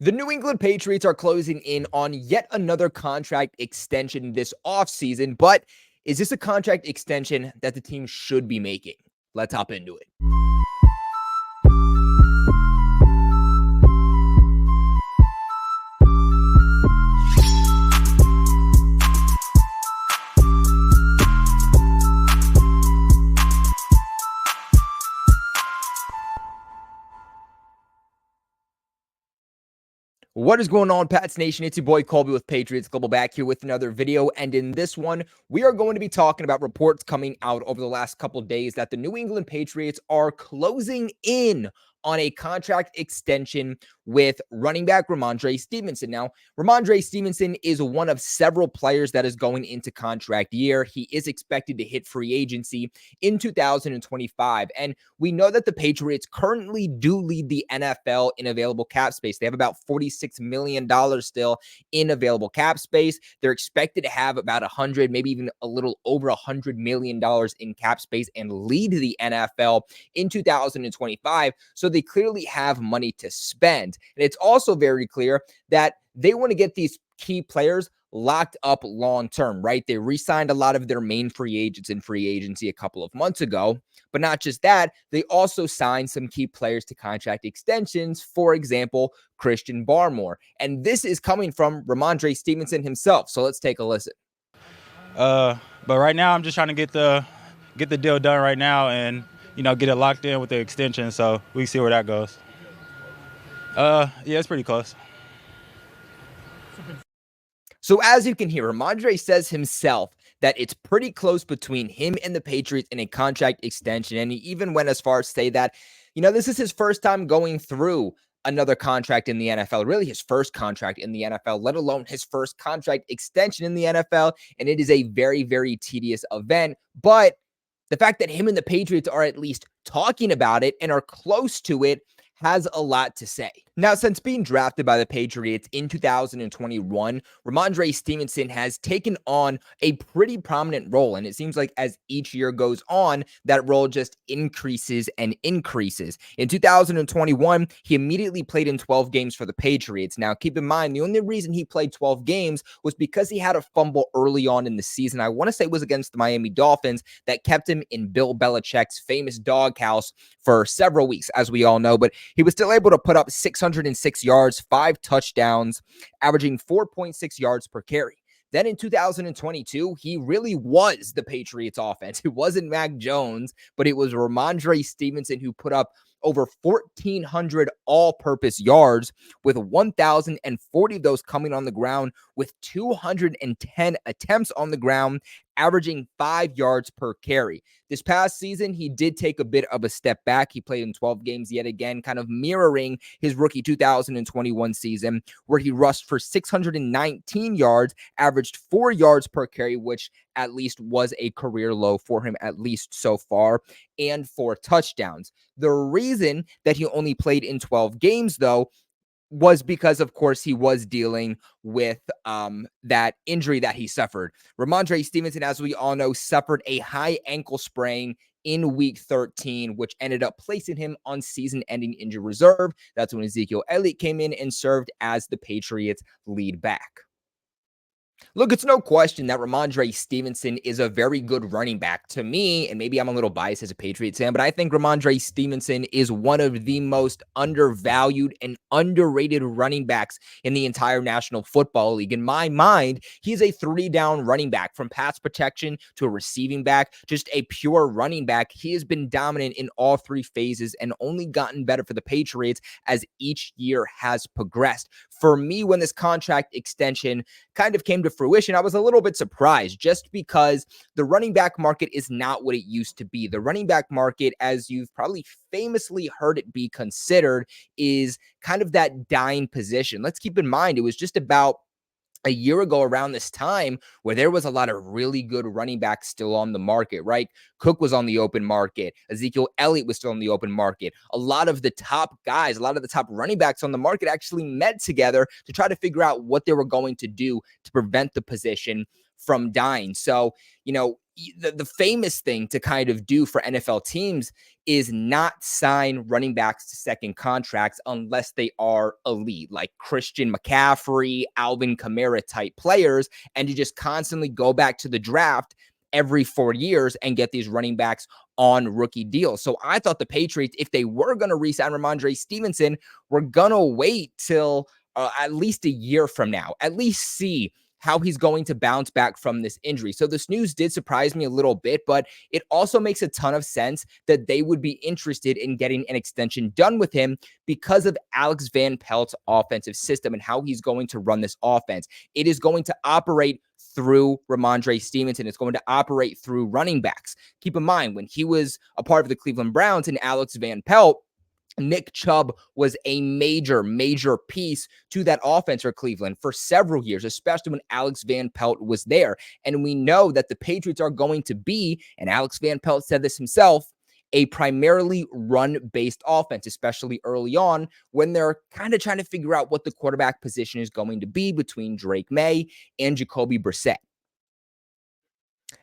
The New England Patriots are closing in on yet another contract extension this offseason, but is this a contract extension that the team should be making? Let's hop into it. What is going on, Pats Nation? It's your boy Colby with Patriots Global back here with another video. And in this one, we are going to be talking about reports coming out over the last couple of days that the New England Patriots are closing in on a contract extension with running back Rhamondre Stevenson. Now, Rhamondre Stevenson is one of several players that is going into contract year. He is expected to hit free agency in 2025. And we know that the Patriots currently do lead the NFL in available cap space. They have about $46 million still in available cap space. They're expected to have about 100, maybe even a little over $100 million in cap space and lead the NFL in 2025. So they clearly have money to spend. And it's also very clear that they want to get these key players locked up long term, right? They re-signed a lot of their main free agents in free agency a couple of months ago. But not just that, they also signed some key players to contract extensions, for example, Christian Barmore. And this is coming from Rhamondre Stevenson himself. So let's take a listen. But right now I'm just trying to get the deal done right now and get it locked in with the extension, so we see where that goes. Yeah, it's pretty close. So as you can hear, Rhamondre says himself that it's pretty close between him and the Patriots in a contract extension. And he even went as far as to say that, this is his first time going through another contract in the NFL, really his first contract in the NFL, let alone his first contract extension in the NFL. And it is a very, very tedious event. But the fact that him and the Patriots are at least talking about it and are close to it has a lot to say. Now, since being drafted by the Patriots in 2021, Rhamondre Stevenson has taken on a pretty prominent role. And it seems like as each year goes on, that role just increases and increases. In 2021, he immediately played in 12 games for the Patriots. Now, keep in mind, the only reason he played 12 games was because he had a fumble early on in the season. I want to say it was against the Miami Dolphins that kept him in Bill Belichick's famous doghouse for several weeks, as we all know. But he was still able to put up 606 yards, 5 touchdowns, averaging 4.6 yards per carry. Then in 2022, he really was the Patriots offense. It wasn't Mac Jones, but it was Rhamondre Stevenson who put up over 1,400 all-purpose yards, with 1,040 of those coming on the ground, with 210 attempts on the ground, averaging 5 yards per carry. This past season, he did take a bit of a step back. He played in 12 games yet again, kind of mirroring his rookie 2021 season, where he rushed for 619 yards, averaged 4 yards per carry, which at least was a career low for him, at least so far, and 4 touchdowns. The reason that he only played in 12 games, though, was because, of course, he was dealing with that injury that he suffered. Rhamondre Stevenson, as we all know, suffered a high ankle sprain in week 13, which ended up placing him on season-ending injury reserve. That's when Ezekiel Elliott came in and served as the Patriots' lead back. Look, it's no question that Rhamondre Stevenson is a very good running back to me, and maybe I'm a little biased as a Patriots fan, but I think Rhamondre Stevenson is one of the most undervalued and underrated running backs in the entire National Football League. In my mind, he's a 3-down running back, from pass protection to a receiving back, just a pure running back. He has been dominant in all 3 phases and only gotten better for the Patriots as each year has progressed. For me, when this contract extension kind of came to fruition, I was a little bit surprised, just because the running back market is not what it used to be. The running back market, as you've probably famously heard it be considered, is kind of that dying position. Let's keep in mind, it was just about a year ago around this time where there was a lot of really good running backs still on the market, right? Cook was on the open market. Ezekiel Elliott was still on the open market. A lot of the top guys, a lot of the top running backs on the market actually met together to try to figure out what they were going to do to prevent the position from dying. So, the famous thing to kind of do for NFL teams is not sign running backs to second contracts unless they are elite, like Christian McCaffrey, Alvin Kamara type players, and to just constantly go back to the draft every 4 years and get these running backs on rookie deals. So I thought the Patriots, if they were going to re-sign Rhamondre Stevenson, were going to wait till at least a year from now, at least see how he's going to bounce back from this injury. So this news did surprise me a little bit, but it also makes a ton of sense that they would be interested in getting an extension done with him because of Alex Van Pelt's offensive system and how he's going to run this offense. It is going to operate through Rhamondre Stevenson. It's going to operate through running backs. Keep in mind, when he was a part of the Cleveland Browns and Alex Van Pelt, Nick Chubb was a major piece to that offense for Cleveland for several years, especially when Alex Van Pelt was there. And we know that the Patriots are going to be, and Alex Van Pelt said this himself, a primarily run-based offense, especially early on when they're kind of trying to figure out what the quarterback position is going to be between Drake May and Jacoby Brissett.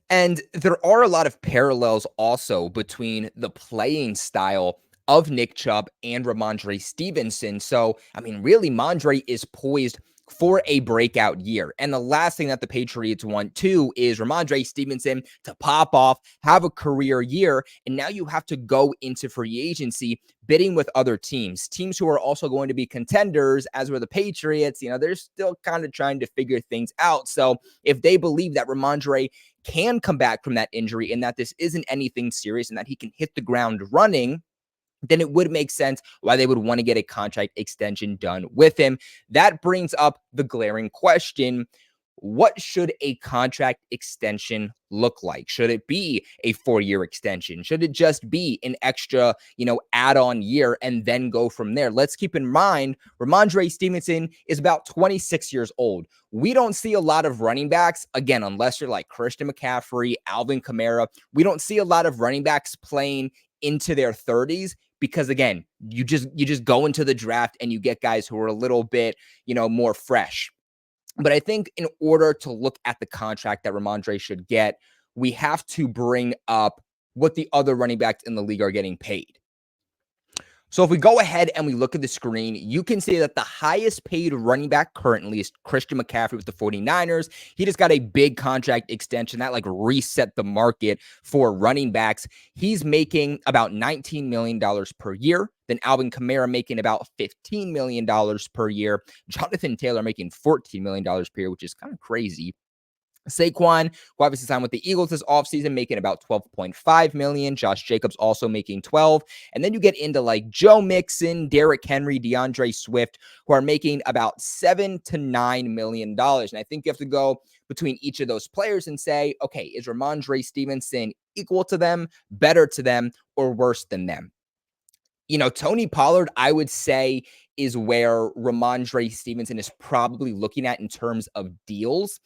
And there are a lot of parallels also between the playing style of Nick Chubb and Rhamondre Stevenson. So, I mean, really, Mondre is poised for a breakout year. And the last thing that the Patriots want too is Rhamondre Stevenson to pop off, have a career year, and now you have to go into free agency bidding with other teams who are also going to be contenders, as were the Patriots. You know, they're still kind of trying to figure things out. So if they believe that Rhamondre can come back from that injury and that this isn't anything serious and that he can hit the ground running, then it would make sense why they would want to get a contract extension done with him. That brings up the glaring question: what should a contract extension look like? Should it be a 4-year extension? Should it just be an extra, add-on year and then go from there? Let's keep in mind, Rhamondre Stevenson is about 26 years old. We don't see a lot of running backs, again, unless you're like Christian McCaffrey, Alvin Kamara. We don't see a lot of running backs playing into their 30s because, again, you just go into the draft and you get guys who are a little bit, more fresh. But I think in order to look at the contract that Rhamondre should get, we have to bring up what the other running backs in the league are getting paid. So if we go ahead and we look at the screen, you can see that the highest paid running back currently is Christian McCaffrey with the 49ers. He just got a big contract extension that reset the market for running backs. He's making about $19 million per year. Then Alvin Kamara making about $15 million per year. Jonathan Taylor making $14 million per year, which is kind of crazy. Saquon, who obviously signed with the Eagles this offseason, making about $12.5 million. Josh Jacobs also making $12. And then you get into Joe Mixon, Derrick Henry, DeAndre Swift, who are making about $7 to $9 million. And I think you have to go between each of those players and say, okay, is Rhamondre Stevenson equal to them, better to them, or worse than them? Tony Pollard, I would say, is where Rhamondre Stevenson is probably looking at in terms of deals.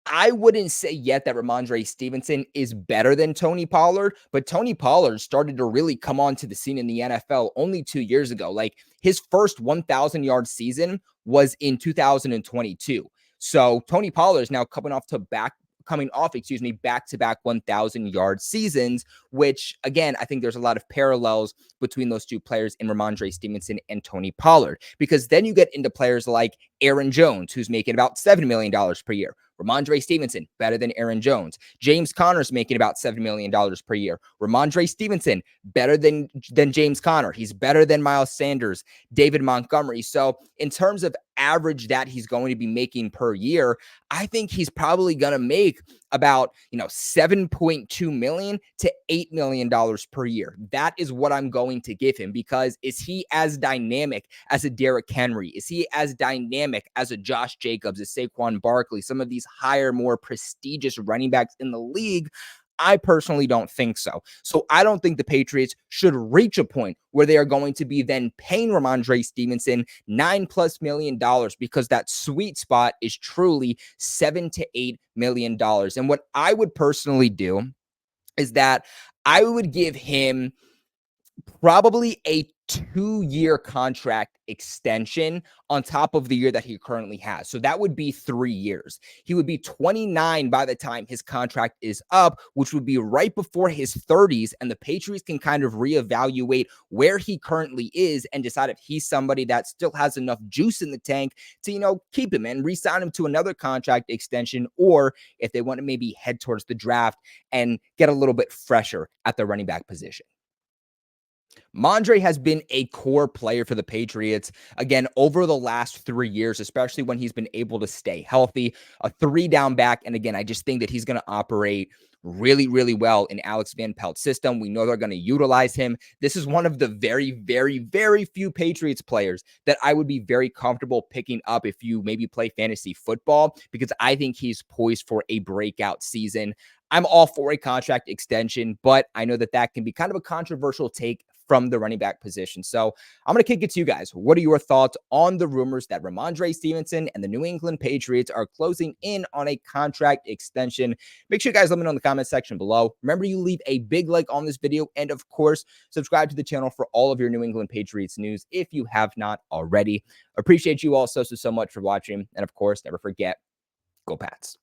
I wouldn't say yet that Rhamondre Stevenson is better than Tony Pollard, but Tony Pollard started to really come onto the scene in the NFL only 2 years ago. His first 1,000-yard season was in 2022. So Tony Pollard is now coming off back-to-back 1,000-yard seasons, which, again, I think there's a lot of parallels between those two players in Rhamondre Stevenson and Tony Pollard, because then you get into players like Aaron Jones, who's making about $7 million per year. Rhamondre Stevenson, better than Aaron Jones. James Conner's making about $7 million per year. Rhamondre Stevenson, better than James Conner. He's better than Miles Sanders, David Montgomery. So in terms of average that he's going to be making per year, I think he's probably going to make about, $7.2 million to $8 million per year. That is what I'm going to give him, because is he as dynamic as a Derrick Henry? Is he as dynamic as a Josh Jacobs, a Saquon Barkley, some of these higher, more prestigious running backs in the league? I personally don't think so. So I don't think the Patriots should reach a point where they are going to be then paying Rhamondre Stevenson $9+ million, because that sweet spot is truly $7 to $8 million. And what I would personally do is that I would give him probably a 2-year contract extension on top of the year that he currently has. So that would be 3 years. He would be 29 by the time his contract is up, which would be right before his 30s. And the Patriots can kind of reevaluate where he currently is and decide if he's somebody that still has enough juice in the tank to, keep him and re-sign him to another contract extension, or if they want to maybe head towards the draft and get a little bit fresher at the running back position. Rhamondre has been a core player for the Patriots, again, over the last 3 years, especially when he's been able to stay healthy, a 3-down back. And again, I just think that he's going to operate really, really well in Alex Van Pelt's system. We know they're going to utilize him. This is one of the very, very, very few Patriots players that I would be very comfortable picking up if you maybe play fantasy football, because I think he's poised for a breakout season. I'm all for a contract extension, but I know that can be kind of a controversial take from the running back position. So I'm going to kick it to you guys. What are your thoughts on the rumors that Rhamondre Stevenson and the New England Patriots are closing in on a contract extension? Make sure you guys let me know in the comment section below. Remember, you leave a big like on this video, and of course, subscribe to the channel for all of your New England Patriots news if you have not already. Appreciate you all so much for watching. And of course, never forget, go Pats.